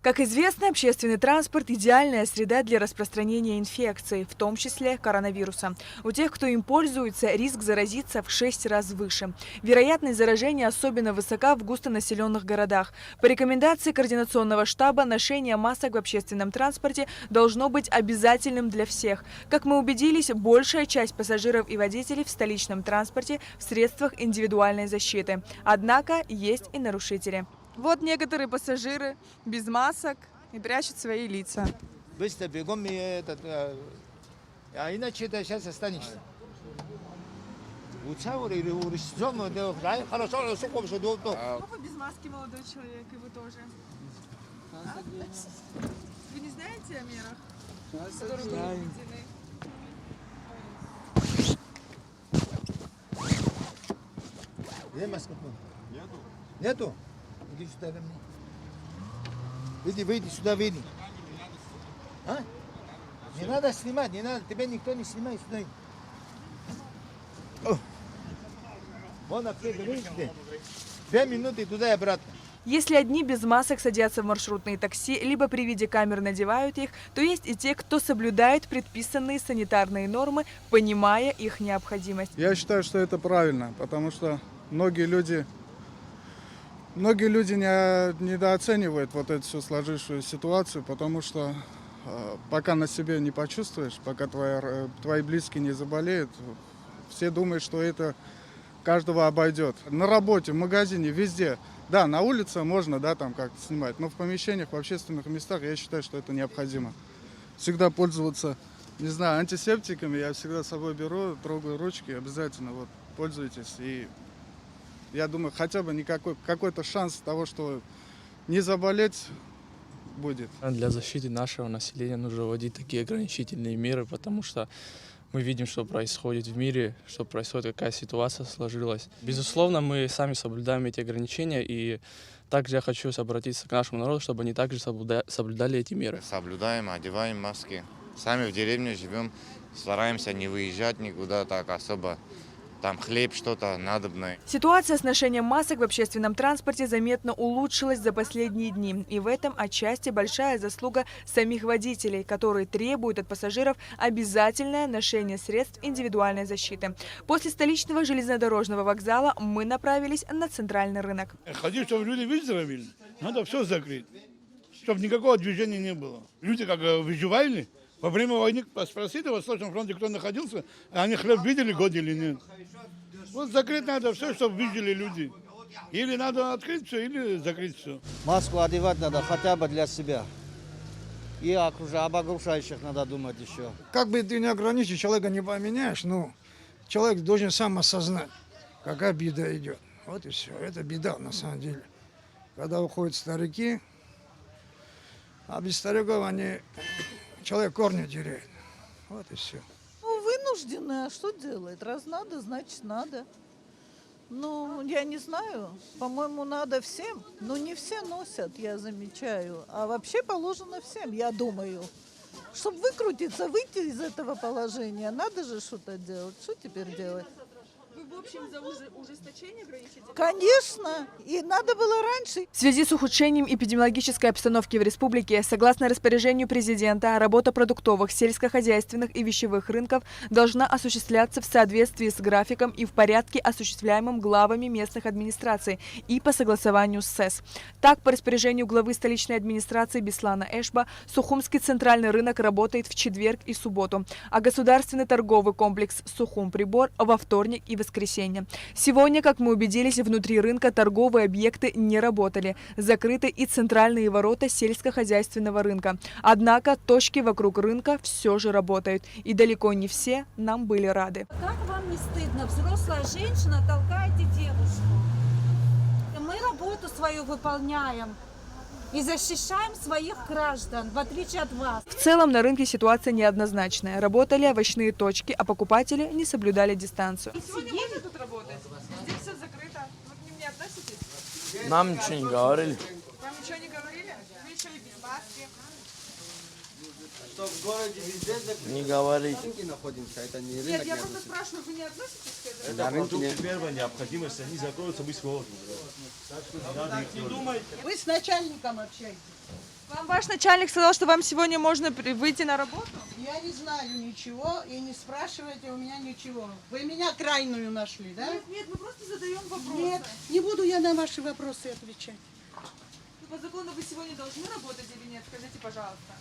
Как известно, общественный транспорт – идеальная среда для распространения инфекций, в том числе коронавируса. У тех, кто им пользуется, риск заразиться в 6 раз выше. Вероятность заражения особенно высока в густонаселенных городах. По рекомендации Координационного штаба, ношение масок в общественном транспорте должно быть обязательным для всех. Как мы убедились, большая часть пассажиров и водителей в столичном транспорте в средствах индивидуальной защиты. Однако есть и нарушители. Вот некоторые пассажиры без масок и прячут свои лица. Быстро бегом, а иначе это сейчас останешься. Папа без маски, молодой человек, и вы тоже. Вы не знаете о мерах, которые были введены? Где маска? Нету. Нету? Иди сюда ко мне. Выйди сюда, выйди. А? Не надо снимать, не надо. Тебя никто не снимает сюда. Вон отсюда, видите? 2 минуты туда и обратно. Если одни без масок садятся в маршрутные такси, либо при виде камер надевают их, то есть и те, кто соблюдает предписанные санитарные нормы, понимая их необходимость. Я считаю, что это правильно, потому что многие люди недооценивают вот эту всю сложившуюся ситуацию, потому что пока на себе не почувствуешь, пока твои близкие не заболеют, все думают, что это каждого обойдет. На работе, в магазине, везде. Да, на улице можно, да, там как-то снимать, но в помещениях, в общественных местах я считаю, что это необходимо. Всегда пользоваться, не знаю, антисептиками, я всегда с собой беру, трогаю ручки, обязательно вот пользуйтесь. И я думаю, хотя бы какой-то шанс того, что не заболеть будет. Для защиты нашего населения нужно вводить такие ограничительные меры, потому что мы видим, что происходит в мире, что происходит, какая ситуация сложилась. Безусловно, мы сами соблюдаем эти ограничения, и также я хочу обратиться к нашему народу, чтобы они также соблюдали эти меры. Соблюдаем, одеваем маски. Сами в деревне живем, стараемся не выезжать никуда так особо. Там хлеб, что-то надобное. Ситуация с ношением масок в общественном транспорте заметно улучшилась за последние дни. И в этом отчасти большая заслуга самих водителей, которые требуют от пассажиров обязательное ношение средств индивидуальной защиты. После столичного железнодорожного вокзала мы направились на центральный рынок. Хотим, чтобы люди выздоровели, надо все закрыть, чтобы никакого движения не было. Люди как выживали. Во время войны спросили, в Восточном фронте кто находился, они хлеб видели год или нет. Вот закрыть надо все, чтобы видели люди. Или надо открыть все, или закрыть все. Маску одевать надо хотя бы для себя. И об окружающих надо думать еще. Как бы ты не ограничишь, человека не поменяешь, но человек должен сам осознать, какая беда идет. Вот и все. Это беда на самом деле. Когда уходят старики, а без стариков человек корни теряет. Вот и все. Ну, вынуждены, а что делать? Раз надо, значит надо. Ну, я не знаю. По-моему, надо всем. Но не все носят, я замечаю. А вообще положено всем, я думаю. Чтобы выкрутиться, выйти из этого положения, надо же что-то делать. Что теперь делать? Вы в общем за ужесточение ограничителей? Конечно. И надо было раньше. В связи с ухудшением эпидемиологической обстановки в республике, согласно распоряжению президента, работа продуктовых, сельскохозяйственных и вещевых рынков должна осуществляться в соответствии с графиком и в порядке, осуществляемым главами местных администраций и по согласованию с СЭС. Так, по распоряжению главы столичной администрации Беслана Эшба, Сухумский центральный рынок работает в четверг и субботу, а государственный торговый комплекс «Сухум-Прибор» во вторник и воскресенье. Сегодня, как мы убедились, внутри рынка торговые объекты не работали. Закрыты и центральные ворота сельскохозяйственного рынка. Однако точки вокруг рынка все же работают. И далеко не все нам были рады. Как вам не стыдно? Взрослая женщина, толкаете девушку. Мы работу свою выполняем. И защищаем своих граждан, в отличие от вас. В целом на рынке ситуация неоднозначная. Работали овощные точки, а покупатели не соблюдали дистанцию. Сегодня можно тут работать? Здесь все закрыто. Вы к ним не относитесь? Нам ничего не говорили. Вам ничего не говорили? Вы еще и без маски. Что в городе везде закрыто. Не говорите. На рынке находимся, это не рынок. Нет, я просто спрашиваю, вы не относитесь к этому? Это продукты первой необходимости, они закроются, мы сможем. Так что не надо их. Вы с начальником общаетесь. Вам ваш начальник сказал, что вам сегодня можно выйти на работу? Я не знаю ничего, и не спрашивайте у меня ничего. Вы меня крайнюю нашли, да? Нет, мы просто задаем вопросы. Нет, не буду я на ваши вопросы отвечать. По закону вы сегодня должны работать или нет? Скажите, пожалуйста.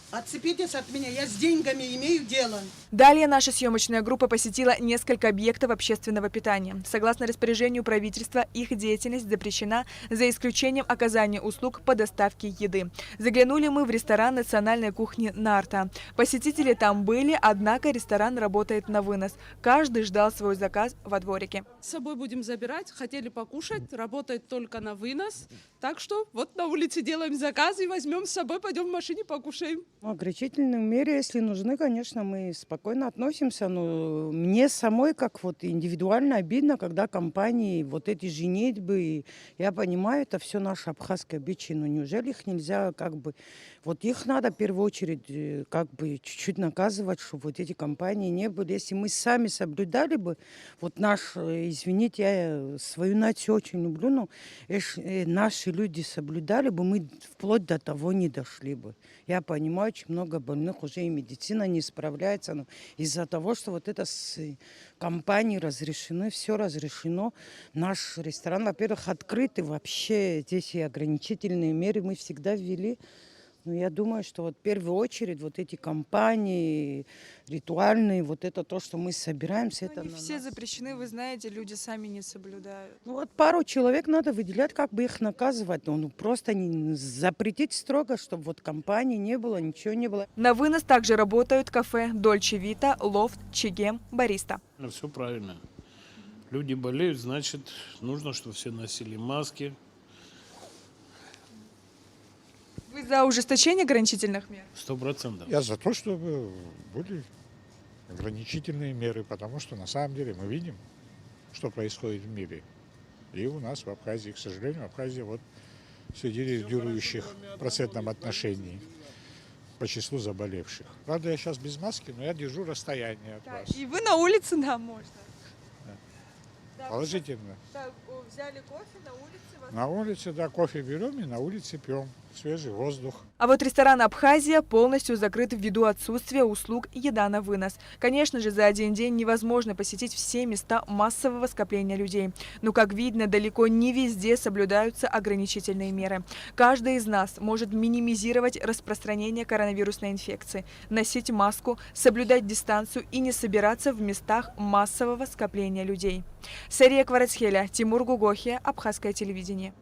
Отцепитесь от меня, я с деньгами имею дело. Далее наша съемочная группа посетила несколько объектов общественного питания. Согласно распоряжению правительства, их деятельность запрещена за исключением оказания услуг по доставке еды. Заглянули мы в ресторан национальной кухни «Нарта». Посетители там были, однако ресторан работает на вынос. Каждый ждал свой заказ во дворике. С собой будем забирать, хотели покушать, работает только на вынос. Так что вот на улице делаем заказ и возьмем с собой, пойдем в машине покушаем. Ограничительные меры, если нужны, конечно, мы спокойно относимся. Но мне самой как вот индивидуально обидно, когда компании вот эти женитьбы, я понимаю, это все наше абхазское обычай, но неужели их нельзя как бы, вот их надо в первую очередь как бы чуть-чуть наказывать, чтобы вот эти компании не были. Если мы сами соблюдали бы, вот извините, я свою нацию очень люблю, но наши люди соблюдали бы, мы вплоть до того не дошли бы. Я понимаю, очень много больных уже и медицина не справляется, но из-за того, что вот это с компанией разрешены, все разрешено, наш ресторан, во-первых, открытый, вообще здесь и ограничительные меры мы всегда ввели. Но я думаю, что вот в первую очередь вот эти компании ритуальные, вот это то, что мы собираемся, это Они все запрещены, вы знаете, люди сами не соблюдают. Ну вот пару человек надо выделять, как бы их наказывать. Ну просто запретить строго, чтобы вот компании не было, ничего не было. На вынос также работают кафе «Дольче Вита», «Лофт», «Чегем», «Бариста». Все правильно. Люди болеют, значит, нужно, чтобы все носили маски. Вы за ужесточение ограничительных мер? 100%. Я за то, чтобы были ограничительные меры, потому что на самом деле мы видим, что происходит в мире. И у нас в Абхазии, к сожалению, Абхазия вот среди лидирующих в процентном отношении по числу заболевших. Правда, я сейчас без маски, но я держу расстояние от вас. И вы на улице, да, можно. Да, Положительно. так, взяли кофе на улице. На улице, да, кофе берем и на улице пьем. Свежий воздух. А вот ресторан «Абхазия» полностью закрыт ввиду отсутствия услуг «Еда на вынос». Конечно же, за один день невозможно посетить все места массового скопления людей. Но, как видно, далеко не везде соблюдаются ограничительные меры. Каждый из нас может минимизировать распространение коронавирусной инфекции, носить маску, соблюдать дистанцию и не собираться в местах массового скопления людей. Сария Кварацхеля, Тимур Гугохи, Абхазское телевидение.